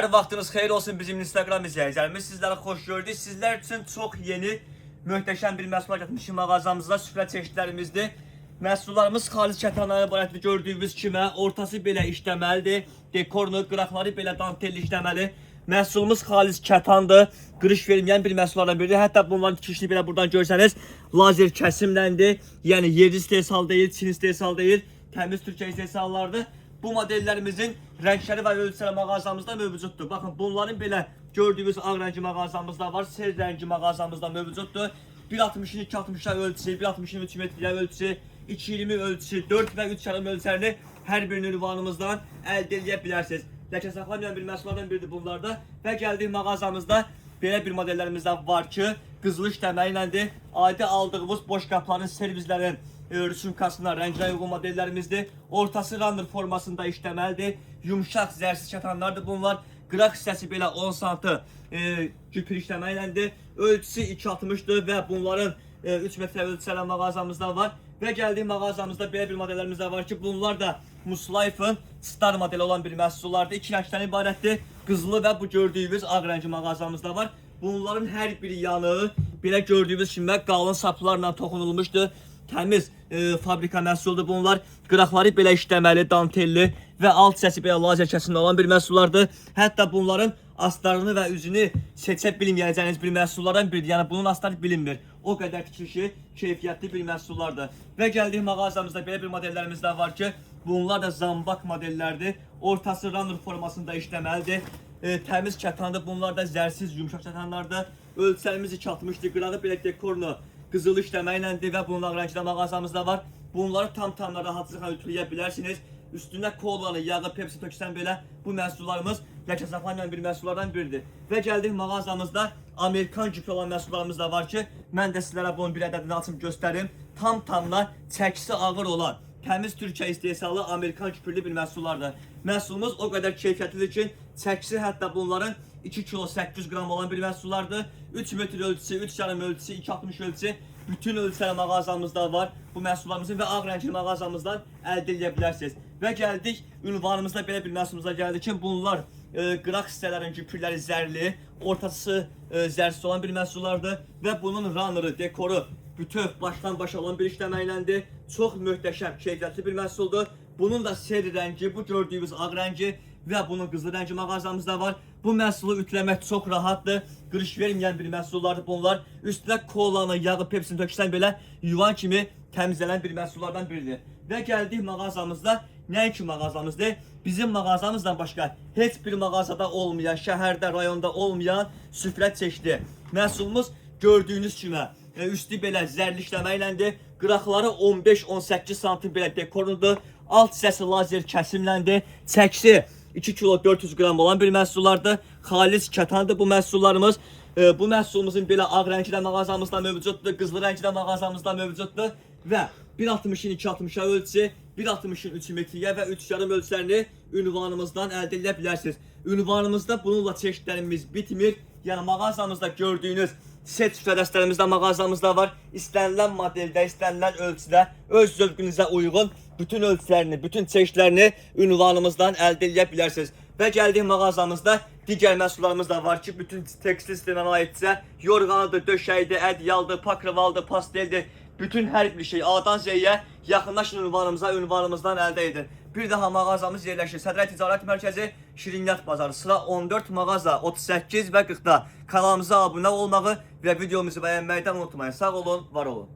Hər vaxtınız xeyir olsun bizim Instagram izləyicilərimiz. Sizlərə xoş gördük. Sizlər üçün çox yeni, möhtəşəm bir məhsullar gətirmişik mağazamızda. Süfrə çeşidlərimizdir. Məhsullarımız xalis kətanlarla ibarətdir. Gördüyünüz kimi ortası belə işləməlidir. Dekorunu, qıraqları belə dantelli işləməli. Məhsulumuz xalis kətandır. Qırış verməyən bir məhsullardan biridir. Hətta bunların tikişini belə buradan görsəniz, lazer kəsimləndir. Yəni yerli istehsal deyil, Çin istehsal deyil. Təmiz Türkiyə istehsallardır. Bu modellərimizin rəngləri və ölçüləri mağazamızda mövcuddur. Baxın, bunların belə gördüyünüz ağ rəngi mağazamızda var, ser rəngi mağazamızda mövcuddur. 1.60'ın 2.60'a ölçüsü, 1.60'ın 3 metrəyə ölçüsü, 2.20 ölçüsü, 4 və 3 yarım ölçülərini hər bir ünvanımızdan əldə edə bilərsiniz. Ləkə saxlamayan bir məhsullardan biridir bunlarda və gəldik mağazamızda belə bir modellərimizdə var ki, qızıl işləməyi iləndir. Adi aldığımız boş qapların, servizlərin rüsumkasına rənglə uyğun modellərimizdir. Ortası runner formasında işləməlidir. Yumşaq, zərsiz kətanlardır bunlar. Qıraq hissəsi belə 10 santı cüpür işləməyi iləndir. Ölçüsü 2.60'dır və bunların 3 metrə ölçüsələ mağazamızda var. Və gəldik mağazamızda belə bir modellərimiz var ki, bunlar da Muslife'ın star modeli olan bir məhsullardır. 2 rəngdən ibarətdir. Qızılı və bu gördüyünüz ağ rəngi mağazamızda var. Bunların hər bir yanı belə gördüyünüz kimi qalın saplarla toxunulmuşdur. Təmiz fabrika məhsuldur bunlar. Qıraqları belə işləməli, dantelli və alt hissəsi belə lazer kəsimli olan bir məhsullardır. Hətta bunların astarını və üzünü seçə bilməyəcəyiniz bir məhsullardan biridir. Yəni bunun astarı bilinmir. O qədər tikişi, keyfiyyətli bir məhsullardır. Və gəldik mağazamızda belə bir modellərimiz də var ki, bunlar da zambak modellərdir. Ortası runner formasında işləməlidir. Təmiz kətandır. Bunlar da zərsiz, yumşaq kətanlardır. Ölçülərimiz 2.60'dır. Qırağı belə dekorunu qızıl işləməklədir və bunun ağ rəngdə mağazamızda var. Bunları tam rahatlıqla ütüləyə bilərsiniz. Üstündə kolalı, yağı, pepsi töksən belə bu məhsullarımız ləkə saxlamayan bir məhsullardan biridir. Və gəldik mağazamızda Amerikan cüplü olan məhsullarımız da var ki, mən də sizlərə bunun bir ədədini açım göstərim. Tam çəkisi ağır olan, təmiz Türkiyə istehsalı Amerikan cüplü bir məhsullardır. Məhsulumuz o qədər keyfiyyətlidir ki, çəkisi hətta bunların 2 kilo 800 qram olan bir məhsullardır. 3 metr ölçüsü, 3 yarım ölçüsü, 2.60 ölçüsü bütün ölçülər mağazamızda var. Bu məhsullarımızın və ağ rəngli mağazamızdan əldə edə bilərsiniz. Və gəldik ünvanımızda belə bir məhsulumuza gəldik ki, bunlar qıraq hissələrin cüpürləri zərli, ortası zərsiz olan bir məhsullardır və bunun runneri, dekoru bütöv başdan başa olan bir işləməklədir. Çox möhtəşəm, keyfiyyətli bir məhsuldur. Bunun da seri rəngi, bu gördüyünüz ağ rəngi və bunun qızıl rəngi mağazamızda var. Bu məhsulu ütüləmək çox rahatdır. Qırış verməyən bir məhsullardır bunlar. Üstünə kolanı, yağı, pepsini töksən belə yuvan kimi təmizlənən bir məhsullardan biridir. Və gəldik mağazamızda, nəinki mağazamızdır, bizim mağazamızdan başqa heç bir mağazada olmayan, şəhərdə, rayonda olmayan süfrə çeşidi. Məhsulumuz gördüyünüz kimi üstü belə zərli işləməklədir. Qıraqları 15-18 santim belə dekorudur. Alt hissəsi lazer kəsimləndir. Çəkisi 2 kilo 400 qram olan bir məhsullardır. Xalis kətandır bu məhsullarımız. Bu məhsulumuzun belə ağ rəngi də mağazamızda mövcuddur. Qızılı rəngi də mağazamızda mövcuddur. Və 1.60'ın 2.60'a ölçüsü, 1.60'ın 3 metrəyə və 3 yarım ölçülərini ünvanımızdan əldə edə bilərsiniz. Ünvanımızda bununla çeşidlərimiz bitmir. Yəni mağazamızda gördüyünüz set süfrə dəstələrimizdə mağazamızda var. İstənilən modeldə, istənilən ölçüdə, öz zövqünüzə uyğun bütün ölçülərini, bütün çeşidlərini ünvanımızdan əldə edə bilərsiniz. Və gəldik mağazamızda digər məhsullarımız da var ki, bütün tekstil sisteminə aidsə, yorğanıdır, döşəyidir, ədyaldır, pakrivaldır, pasteldir. Bütün hər bir şey A'dan Z'yə yaxınlaşın ünvanımızdan əldə edin. Bir daha mağazamız yerləşir. Sədrə Ticarət Mərkəzi, Şirinyat Bazarı, sıra 14 mağaza, 38 və 40'da. Kanalımıza abunə olmağı və videomuzu bəyənməkdən unutmayın. Sağ olun, var olun.